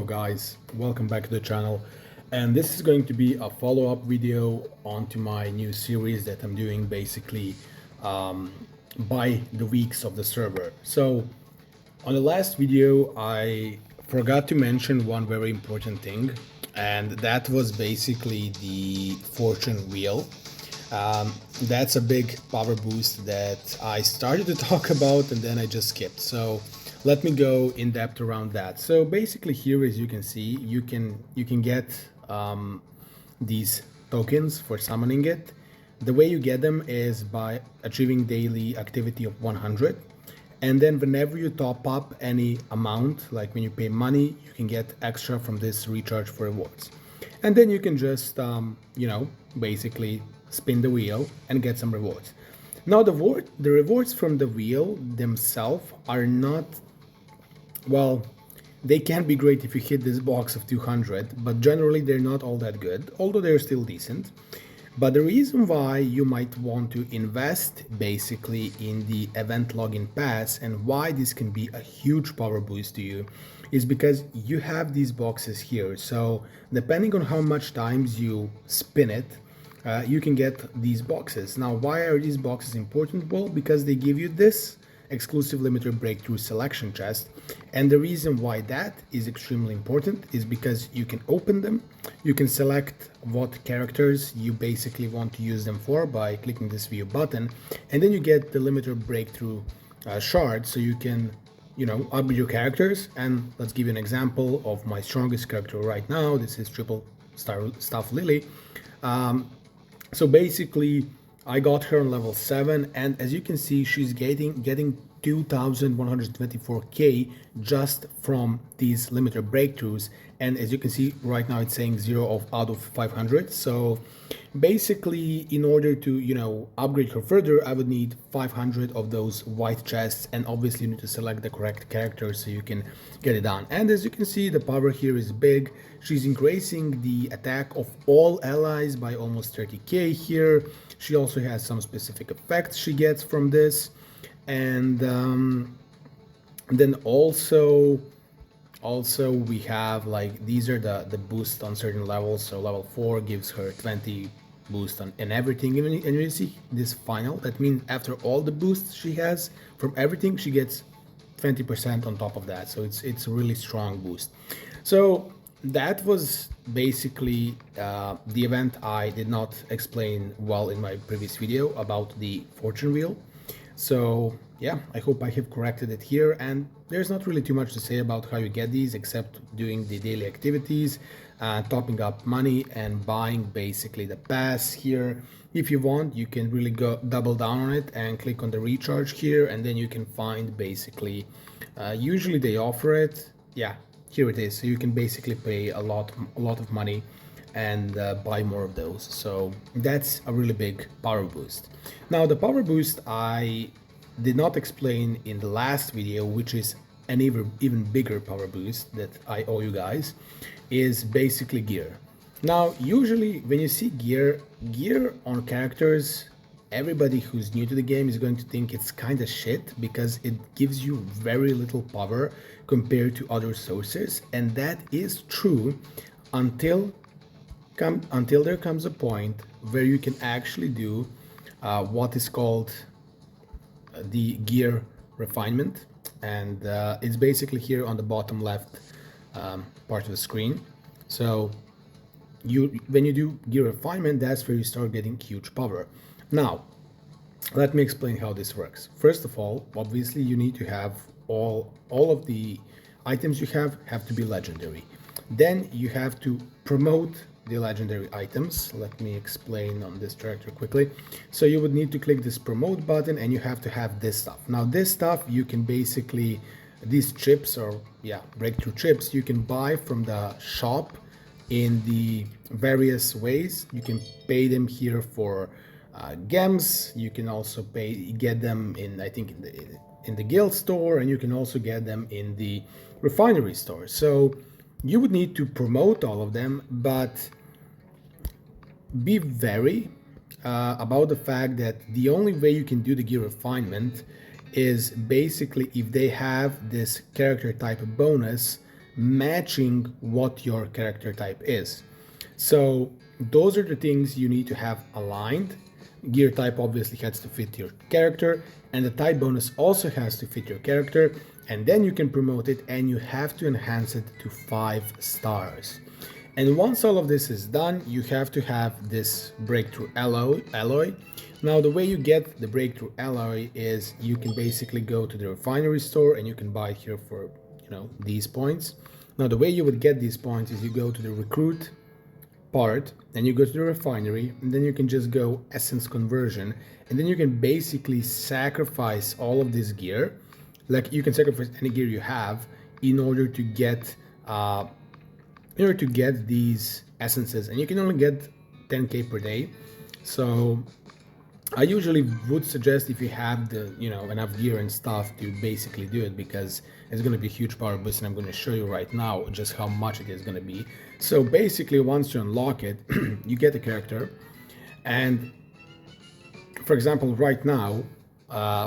Guys, welcome back to the channel, and this is going to be a follow-up video onto my new series that I'm doing basically by the weeks of the server. So on the last video I forgot to mention one very important thing, and that was basically the fortune wheel. That's a big power boost that I started to talk about and then I just skipped. So let me go in depth around that. So basically here, as you can see, you can get these tokens for summoning it. The way you get them is by achieving daily activity of 100. And then whenever you top up any amount, like when you pay money, you can get extra from this recharge for rewards. And then you can just, basically spin the wheel and get some rewards. Now the rewards from the wheel themselves are not, well, they can be great if you hit this box of 200, but generally they're not all that good, although they're still decent. But the reason why you might want to invest basically in the event login pass and why this can be a huge power boost to you is because you have these boxes here. So depending on how much times you spin it, you can get these boxes. Now, why are these boxes important? Well, because they give you this exclusive limited breakthrough selection chest, and the reason why that is extremely important is because you can open them, you can select what characters you basically want to use them for by clicking this view button, and then you get the limited breakthrough shard, so you can upgrade your characters. And let's give you an example of my strongest character right now. This is triple star stuff Lily. So basically I got her on level 7, and as you can see, she's getting 2124k just from these limited breakthroughs. And as you can see right now, it's saying 0 out of 500. So basically, in order to upgrade her further, I would need 500 of those white chests, and obviously you need to select the correct character so you can get it done. And as you can see, the power here is big. She's increasing the attack of all allies by almost 30k here. She also has some specific effects she gets from this, and then also we have, like, these are the boost on certain levels. So level 4 gives her 20 boost on and everything, and you see this final, that means after all the boosts she has from everything, she gets 20% on top of that. So it's a really strong boost. So that was basically the event I did not explain well in my previous video about the fortune wheel. So yeah, I hope I have corrected it here, and there's not really too much to say about how you get these except doing the daily activities, topping up money, and buying basically the pass here. If you want, you can really go double down on it and click on the recharge here, and then you can find basically, usually they offer it, yeah, here it is. So you can basically pay a lot of money and buy more of those. So that's a really big power boost. Now the power boost I did not explain in the last video, which is an even bigger power boost that I owe you guys, is basically gear. Now usually when you see gear on characters, everybody who's new to the game is going to think it's kind of shit because it gives you very little power compared to other sources, and that is true until there comes a point where you can actually do what is called the gear refinement, and it's basically here on the bottom left part of the screen. So when you do gear refinement, that's where you start getting huge power. Now let me explain how this works. First of all, obviously you need to have all of the items you have to be legendary. Then you have to promote the legendary items. Let me explain on this character quickly. So you would need to click this promote button, and you have to have this stuff. Now this stuff you can basically, these chips, or yeah, breakthrough chips, you can buy from the shop in the various ways. You can pay them here for gems. You can also get them in, I think, in the guild store, and you can also get them in the refinery store. So you would need to promote all of them, but be very about the fact that the only way you can do the gear refinement is basically if they have this character type bonus matching what your character type is. So those are the things you need to have aligned. Gear type obviously has to fit your character, and the type bonus also has to fit your character, and then you can promote it, and you have to enhance it to 5 stars. And once all of this is done, you have to have this breakthrough alloy. Now the way you get the breakthrough alloy is you can basically go to the refinery store and you can buy it here for, these points. Now the way you would get these points is you go to the recruit part and you go to the refinery, and then you can just go essence conversion, and then you can basically sacrifice all of this gear. Like you can sacrifice any gear you have in order to get these essences, and you can only get 10k per day. So I usually would suggest, if you have the enough gear and stuff, to basically do it, because it's going to be a huge power boost, and I'm going to show you right now just how much it is going to be. So basically, once you unlock it, you get a character, and for example, right now,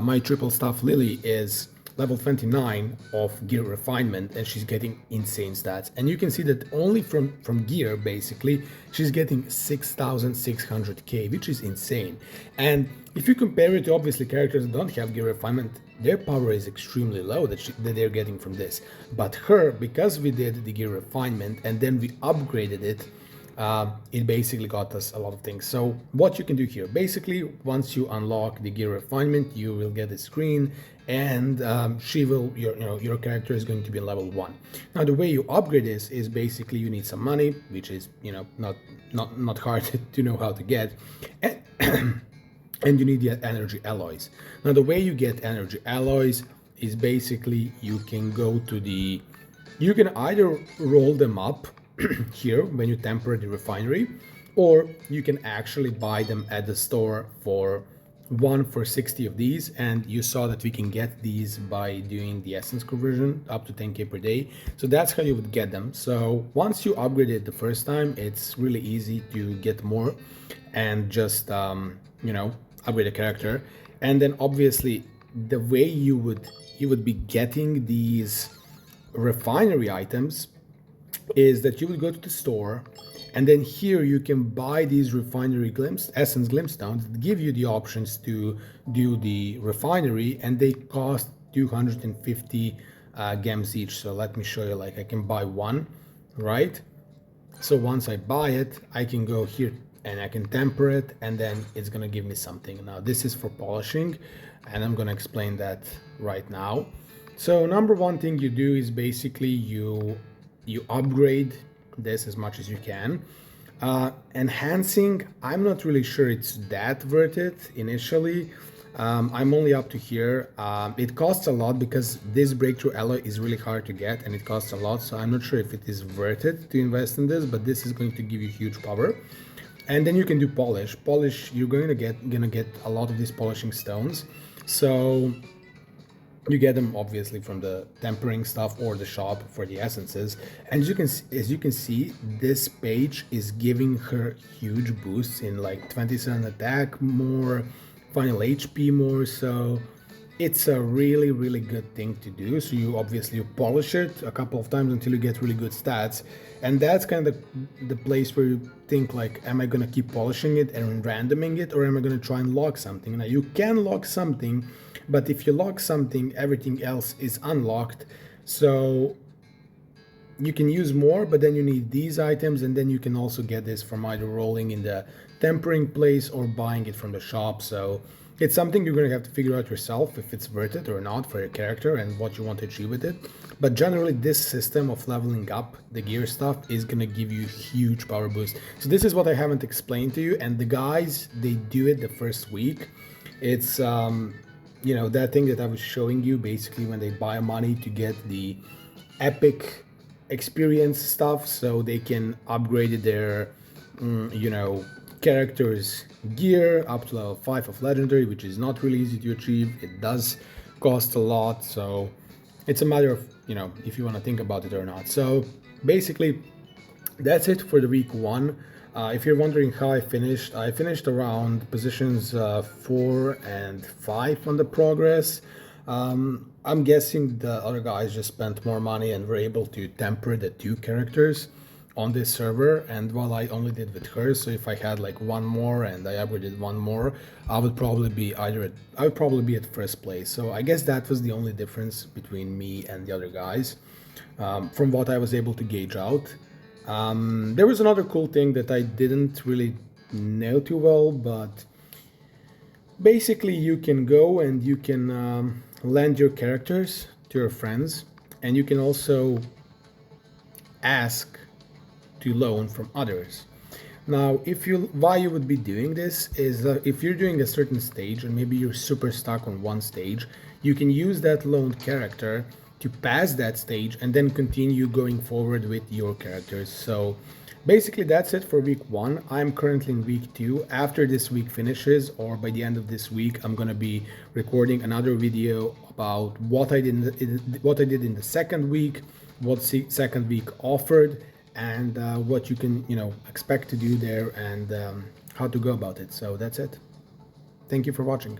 my triple staff Lily is level 29 of gear refinement, and she's getting insane stats. And you can see that only from gear, basically, she's getting 6,600k, which is insane. And if you compare it to obviously characters that don't have gear refinement, their power is extremely low that they're getting from this. But her, because we did the gear refinement and then we upgraded it, it basically got us a lot of things. So what you can do here, basically, once you unlock the gear refinement, you will get a screen, and your character is going to be level 1. Now the way you upgrade this is basically you need some money, which is not hard to know how to get, and you need the energy alloys. Now the way you get energy alloys is basically you can either roll them up here when you temper the refinery, or you can actually buy them at the store for 60 of these. And you saw that we can get these by doing the essence conversion up to 10k per day. So that's how you would get them. So once you upgrade it the first time, it's really easy to get more and just upgrade a character. And then obviously the way you would be getting these refinery items is that you would go to the store, and then here you can buy these refinery essence glintstones that give you the options to do the refinery, and they cost 250 gems each. So let me show you, like I can buy one, right? So once I buy it, I can go here and I can temper it, and then it's gonna give me something. Now this is for polishing, and I'm gonna explain that right now. So number one thing you do is basically you upgrade this as much as you can. Enhancing, I'm not really sure it's that worth it initially. I'm only up to here. It costs a lot because this breakthrough alloy is really hard to get, and it costs a lot, so I'm not sure if it is worth it to invest in this, but this is going to give you huge power. And then you can do polish. You're gonna get a lot of these polishing stones. So you get them obviously from the tempering stuff or the shop for the essences. And as you can see, this page is giving her huge boosts in like 27 attack more, final HP more. So it's a really, really good thing to do. So you polish it a couple of times until you get really good stats. And that's kind of the place where you think like, am I gonna keep polishing it and randoming it, or am I gonna try and lock something? Now you can lock something, but if you lock something, everything else is unlocked. So you can use more, but then you need these items, and then you can also get this from either rolling in the tempering place or buying it from the shop. So it's something you're going to have to figure out yourself if it's worth it or not for your character and what you want to achieve with it. But generally, this system of leveling up the gear stuff is going to give you huge power boost. So this is what I haven't explained to you, and the guys, they do it the first week. It's that thing that I was showing you, basically when they buy money to get the epic experience stuff, so they can upgrade their characters gear up to level 5 of legendary, which is not really easy to achieve. It does cost a lot, so it's a matter of if you want to think about it or not. So basically that's it for the week 1. If you're wondering how I finished around positions 4 and 5 on the progress. I'm guessing the other guys just spent more money and were able to temper the two characters on this server, and while I only did with her, so if I had like one more and I upgraded one more, I would probably be at first place. So I guess that was the only difference between me and the other guys, from what I was able to gauge out. There was another cool thing that I didn't really know too well, but basically you can go and you can lend your characters to your friends, and you can also ask to loan from others. Now, why you would be doing this is if you're doing a certain stage and maybe you're super stuck on one stage, you can use that loaned character to pass that stage and then continue going forward with your characters. So basically that's it for week 1. I'm currently in week 2. After this week finishes, or by the end of this week, I'm gonna be recording another video about what I did in the second week, what second week offered, and what you can expect to do there, and how to go about it. So that's it. Thank you for watching.